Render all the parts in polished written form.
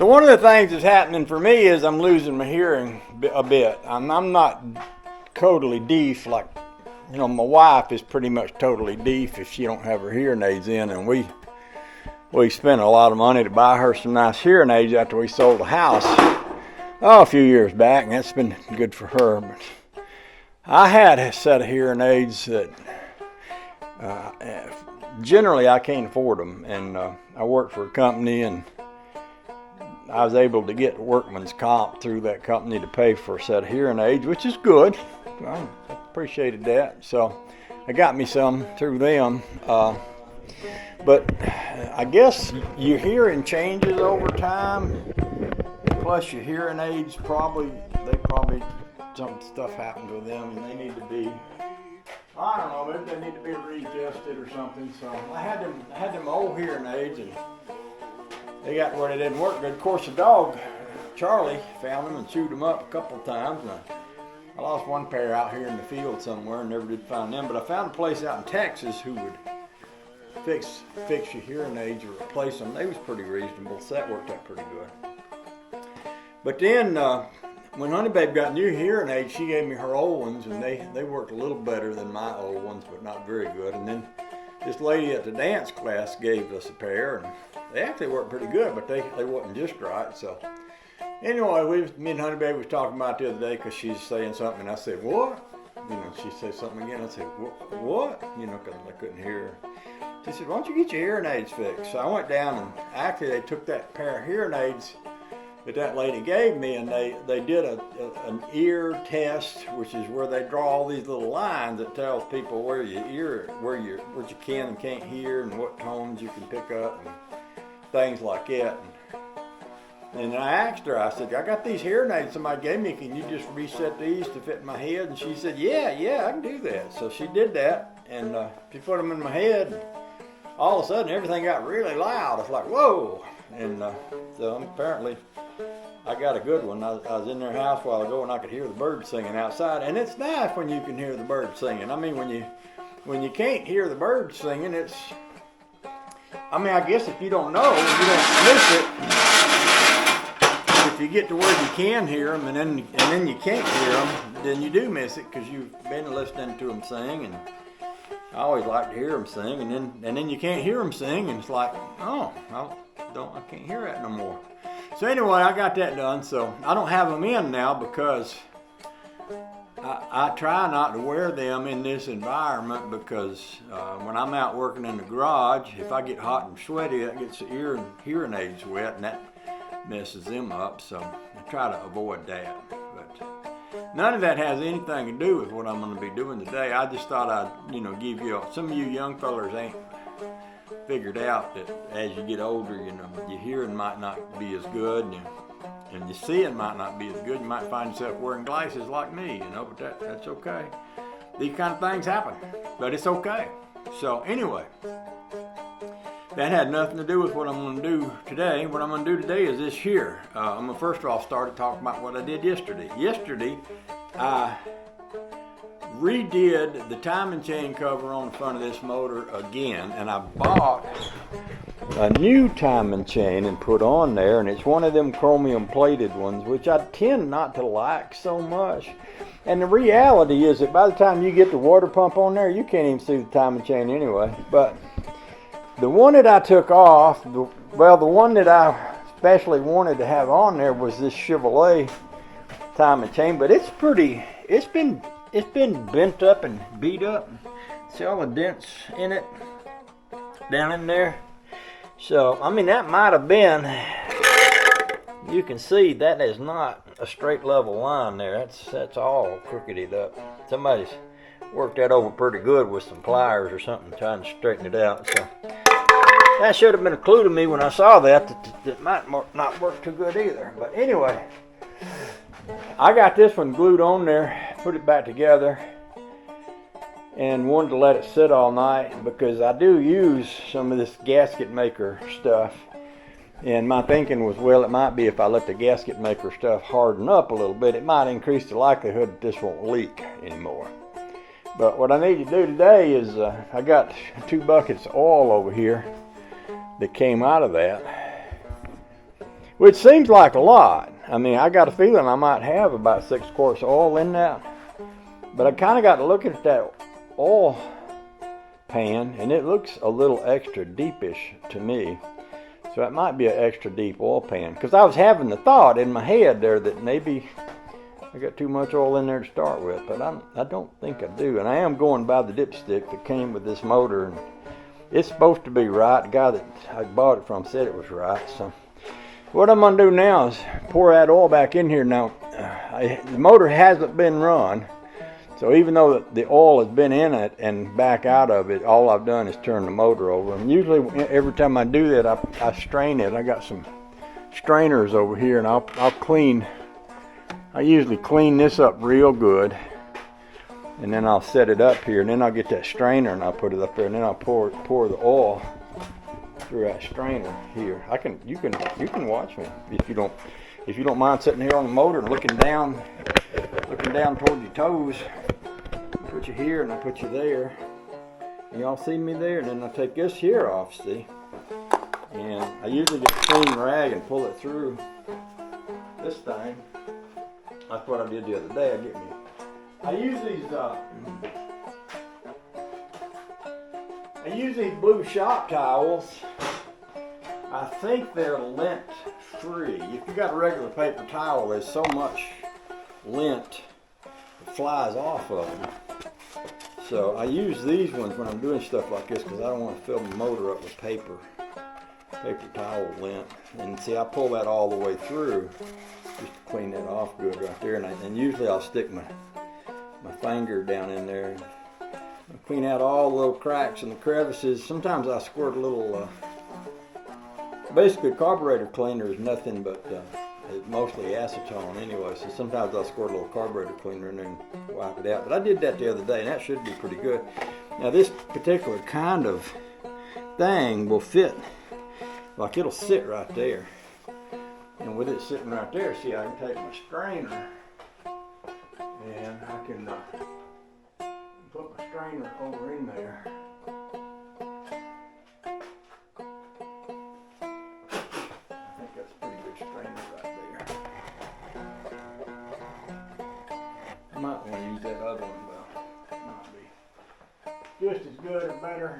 So one of the things that's happening for me is I'm losing my hearing a bit. I'm not totally deaf like, my wife is pretty much totally deaf if she don't have her hearing aids in, and we spent a lot of money to buy her some nice hearing aids after we sold the house a few years back, and that's been good for her. But I had a set of hearing aids that generally I can't afford them, and I worked for a company, and I was able to get workman's comp through that company to pay for a set of hearing aids, which is good. I appreciated that. So I got me some through them. But I guess your hearing changes over time. Plus your hearing aids probably some stuff happens with them, and they need to be, I don't know, maybe they need to be readjusted or something. So I had them old hearing aids, and they got where they didn't work good. Of course, the dog, Charlie, found them and chewed them up a couple of times. And I lost one pair out here in the field somewhere and never did find them. But I found a place out in Texas who would fix your hearing aids or replace them. They was pretty reasonable, so that worked out pretty good. But then when Honey Babe got new hearing aids, she gave me her old ones, and they worked a little better than my old ones, but not very good. And then this lady at the dance class gave us a pair, and they actually worked pretty good, but they wasn't just right. So anyway, me and Honey Babe was talking about it the other day because she's saying something, and I said, "What?" She said something again. I said, "What?" Because I couldn't hear her. She said, "Why don't you get your hearing aids fixed?" So I went down, and actually they took that pair of hearing aids that lady gave me, and they did an ear test, which is where they draw all these little lines that tells people where you can and can't hear, and what tones you can pick up, and things like that. And I asked her, I said, "I got these hearing aids somebody gave me. Can you just reset these to fit my head?" And she said, yeah, I can do that. So she did that, and she put them in my head. And all of a sudden, everything got really loud. It's like, whoa. And so apparently, I got a good one. I was in their house a while ago, and I could hear the birds singing outside. And it's nice when you can hear the birds singing. I mean, when you can't hear the birds singing, I guess if you don't know, you don't miss it. If you get to where you can hear them, and then you can't hear them, then you do miss it because you've been listening to them sing. And I always like to hear them sing, and then you can't hear them sing, and it's like, oh, I can't hear that no more. So anyway, I got that done. So I don't have them in now because I try not to wear them in this environment, because when I'm out working in the garage, if I get hot and sweaty, that gets the ear and hearing aids wet, and that messes them up. So I try to avoid that. But none of that has anything to do with what I'm going to be doing today. I just thought I'd, give you, some of you young fellers ain't figured out that as you get older, your hearing might not be as good, and your seeing might not be as good. You might find yourself wearing glasses like me, but that's okay. These kind of things happen, but it's okay. So anyway, that had nothing to do with what I'm going to do today. What I'm going to do today is this here. I'm going to first of all start talking about what I did yesterday. Yesterday, I redid the timing chain cover on the front of this motor again, and I bought a new timing chain and put on there, and it's one of them chromium plated ones, which I tend not to like so much. And the reality is that by the time you get the water pump on there, you can't even see the timing chain anyway. But the one that I took off, the one that I especially wanted to have on there was this Chevrolet timing chain, but it's been bent up and beat up. See all the dents in it down in there? So, that might have been, you can see that is not a straight level line there. That's all crooked up. Somebody's worked that over pretty good with some pliers or something, trying to straighten it out. So that should have been a clue to me when I saw that might not work too good either. But anyway, I got this one glued on there, put it back together, and wanted to let it sit all night because I do use some of this gasket maker stuff. And my thinking was, well, it might be if I let the gasket maker stuff harden up a little bit, it might increase the likelihood that this won't leak anymore. But what I need to do today is, I got 2 buckets of oil over here that came out of that. which seems like a lot. I mean, I got a feeling I might have about 6 quarts of oil in that. But I kind of got to look at that oil pan, and it looks a little extra deepish to me. So that might be an extra deep oil pan. Because I was having the thought in my head there that maybe I got too much oil in there to start with. But I don't think I do. And I am going by the dipstick that came with this motor. And it's supposed to be right. The guy that I bought it from said it was right. So what I'm going to do now is pour that oil back in here. Now, the motor hasn't been run. So even though the oil has been in it and back out of it, all I've done is turn the motor over. And usually every time I do that, I strain it. I got some strainers over here, and I'll clean. I usually clean this up real good, and then I'll set it up here, and then I'll get that strainer and I'll put it up there, and then I'll pour the oil through that strainer here. You can watch me if you don't mind sitting here on the motor and looking down toward your toes. I put you here and I put you there, and y'all see me there, and then I take this here off, see, and I usually get a clean rag and pull it through this thing. That's what I did the other day. I use these blue shop towels. I think they're lint free. If you got a regular paper towel, there's so much lint that flies off of them. So I use these ones when I'm doing stuff like this because I don't want to fill my motor up with paper towel lint. And see, I pull that all the way through just to clean that off good right there. And usually I'll stick my finger down in there and clean out all the little cracks and the crevices. Sometimes I squirt a little, basically carburetor cleaner is nothing but, it's mostly acetone anyway, so sometimes I'll squirt a little carburetor cleaner in there and wipe it out. But I did that the other day, and that should be pretty good. Now this particular kind of thing will fit, like it'll sit right there. And with it sitting right there, see, I can take my strainer and I can put my strainer over in there. I think that's a pretty good strainer right there. I might want to use that other one though. Might be just as good or better.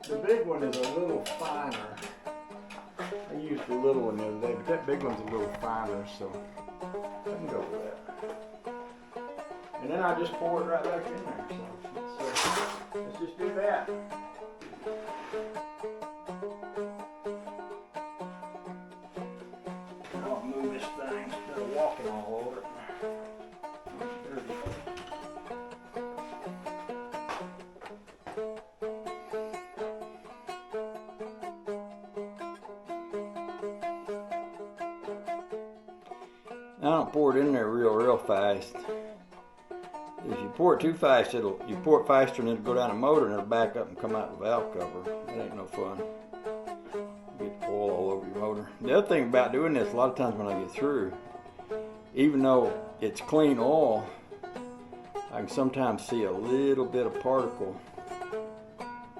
The big one is a little finer. I used the little one the other day, but that big one's a little finer, so I can go with that. And then I just pour it right back in there. So let's just do that. I'll move this thing instead of walking all over it. There we go. I don't pour it in there real fast. If you pour it too fast, you pour it faster and it'll go down the motor and it'll back up and come out the valve cover. That ain't no fun. Get the oil all over your motor. The other thing about doing this, a lot of times when I get through, even though it's clean oil, I can sometimes see a little bit of particle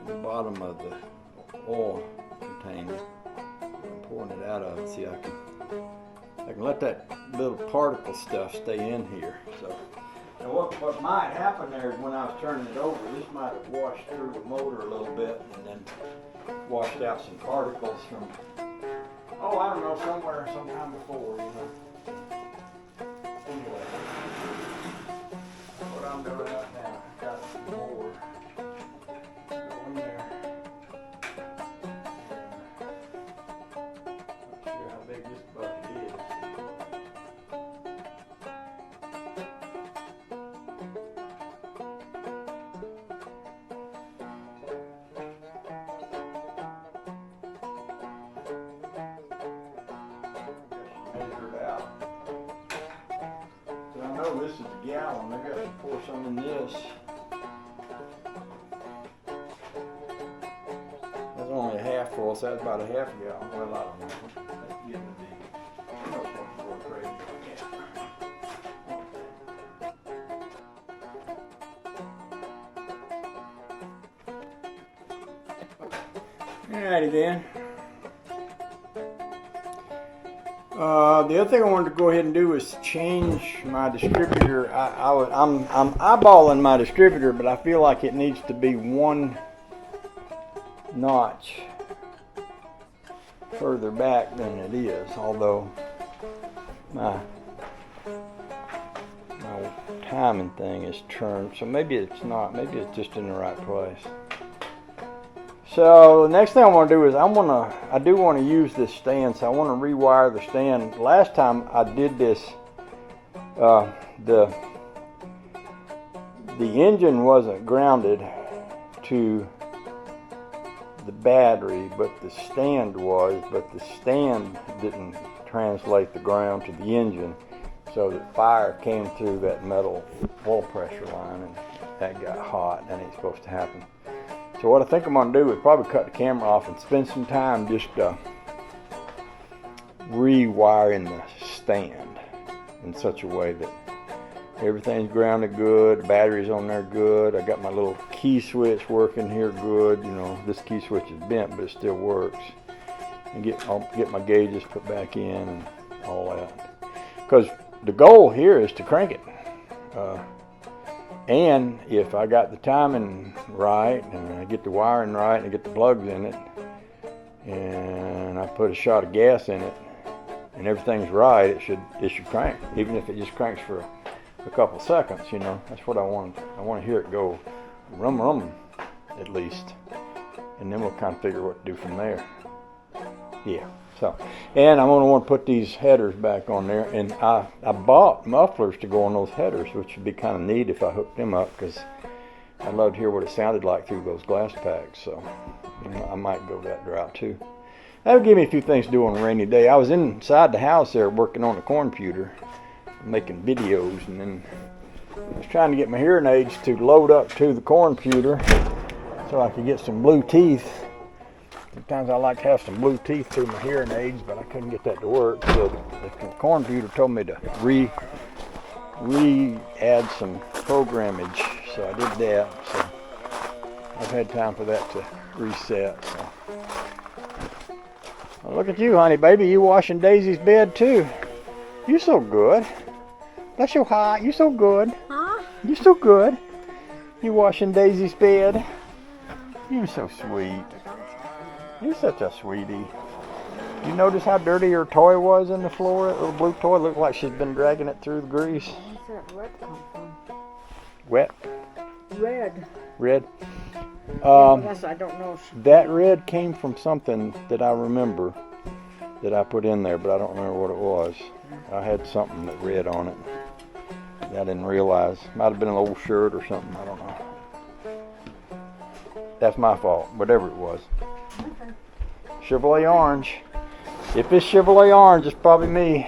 in the bottom of the oil container. I'm pouring it out of it. See, I can let that little particle stuff stay in here. So, and what might happen there is when I was turning it over, this might have washed through the motor a little bit and then washed out some particles from, oh, I don't know, somewhere, sometime before, you know. Anyway, what I'm doing right now, got some more. Go in there. Not sure how big this bucket is. This is a gallon. Maybe I should pour some in this. That's only a half full, so that's about a half gallon. Well, I don't know. That's getting to be. I know it's going crazy. Alrighty then. The other thing I wanted to go ahead and do is change my distributor. I'm eyeballing my distributor, but I feel like it needs to be one notch further back than it is. Although my timing thing is turned, so maybe it's not. Maybe it's just in the right place. So the next thing I want to do is I do want to use this stand, so I want to rewire the stand. Last time I did this, the engine wasn't grounded to the battery, but the stand was. But the stand didn't translate the ground to the engine, so the fire came through that metal oil pressure line, and that got hot. That ain't supposed to happen. So what I think I'm going to do is probably cut the camera off and spend some time just rewiring the stand in such a way that everything's grounded good, the battery's on there good. I got my little key switch working here good. You know, this key switch is bent, but it still works. And I'll get my gauges put back in and all that. Because the goal here is to crank it. And if I got the timing right, and I get the wiring right, and I get the plugs in it, and I put a shot of gas in it, and everything's right, it should crank. Even if it just cranks for a couple seconds, you know, that's what I want. I want to hear it go rum rum, at least, and then we'll kind of figure what to do from there. Yeah. So, and I'm going to want to put these headers back on there, and I bought mufflers to go on those headers, which would be kind of neat if I hooked them up, because I'd love to hear what it sounded like through those glass packs. So I might go that route too. That would give me a few things to do on a rainy day. I was inside the house there working on the computer, making videos, and then I was trying to get my hearing aids to load up to the computer so I could get some blue teeth. Sometimes I like to have some blue teeth through my hearing aids, but I couldn't get that to work. So the computer told me to re-add some programmage, so I did that. So I've had time for that to reset. So well, look at you, honey baby. You washing Daisy's bed too. You so good. Bless your heart. You so good. Huh? You so good. You washing Daisy's bed. You're so sweet. You're such a sweetie. You notice how dirty her toy was in the floor? That little blue toy looked like she's been dragging it through the grease. Where's that red come from? Wet? Red. Red? I don't know. That red came from something that I remember that I put in there, but I don't remember what it was. I had something that read on it that I didn't realize. Might have been an old shirt or something. I don't know. That's my fault, whatever it was. Okay. Chevrolet orange. If it's Chevrolet orange, it's probably me.